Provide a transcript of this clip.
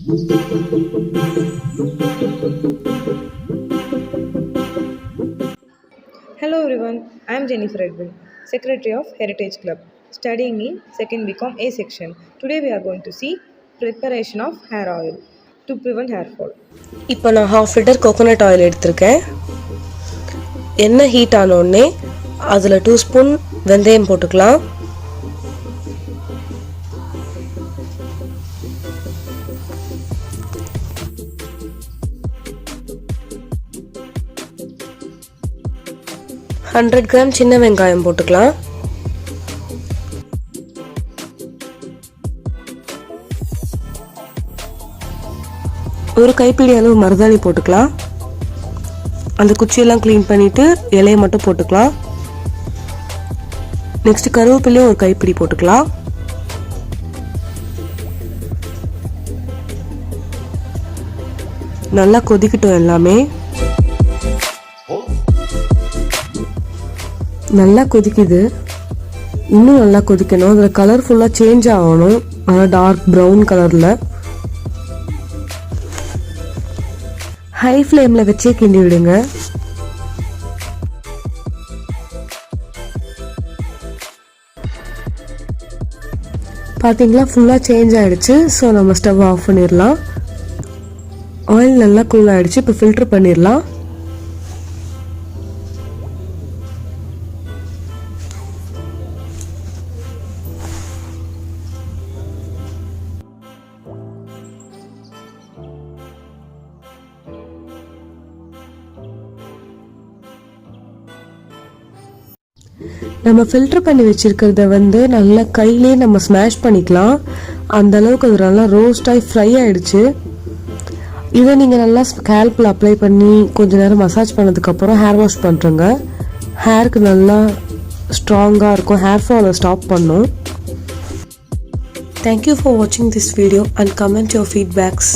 Hello everyone, I am Jennifer Edwin, Secretary of Heritage Club, studying in 2nd BCom A section. Today we are going to see preparation of hair oil to prevent hair fall. இப்போ நான் 1/2 litre coconut oil எடுத்திருக்கேன். எண்ணெய் heat ஆன உடனே அதில் 2 spoon வெந்தயம் போட்டுக்கலாம். $100 gram சின்ன வெங்காயம் போட்டுக்கலாம். ஒரு கைப்பிடி அளவு மருதாணி போட்டுக்கலாம். அந்த குச்சியெல்லாம் க்ளீன் பண்ணிட்டு இலையை மட்டும் போட்டுக்கலாம். நெக்ஸ்ட் கருவேப்பிலையும் ஒரு கைப்பிடி போட்டுக்கலாம். நல்லா கொதிக்கட்டும். எல்லாமே நல்லா கொதிக்குது. இன்னும் நல்லா கொதிக்கணும். அதில் கலர் ஃபுல்லாக சேஞ்ச் ஆகணும். ஆனால் டார்க் ப்ரௌன் கலரில். ஹை ஃப்ளேமில் வச்சே கிண்டி விடுங்க. பார்த்தீங்களா, ஃபுல்லாக சேஞ்ச் ஆகிடுச்சு. ஸோ நம்ம ஸ்டவ் ஆஃப் பண்ணிடலாம். ஆயில் நல்லா கூல் ஆகிடுச்சு. இப்போ ஃபில்டர் பண்ணிடலாம். நம்ம ஃபில்டர் பண்ணி வச்சிருக்கிறத நல்லா கையிலே நம்ம ஸ்மாஷ் பண்ணிக்கலாம். அந்த அளவுக்கு அது நல்லா ரோஸ்ட் ஆகி ஃப்ரை ஆயிடுச்சு. இதை நீங்கள் நல்லா ஸ்கேல்பில் அப்ளை பண்ணி கொஞ்ச நேரம் மசாஜ் பண்ணதுக்கப்புறம் ஹேர் வாஷ் பண்ணுறங்க. ஹேருக்கு நல்லா ஸ்ட்ராங்காக இருக்கும். ஹேர் ஃபாலை ஸ்டாப் பண்ணும். தேங்க்யூ ஃபார் வாட்சிங் this video and comment your feedbacks.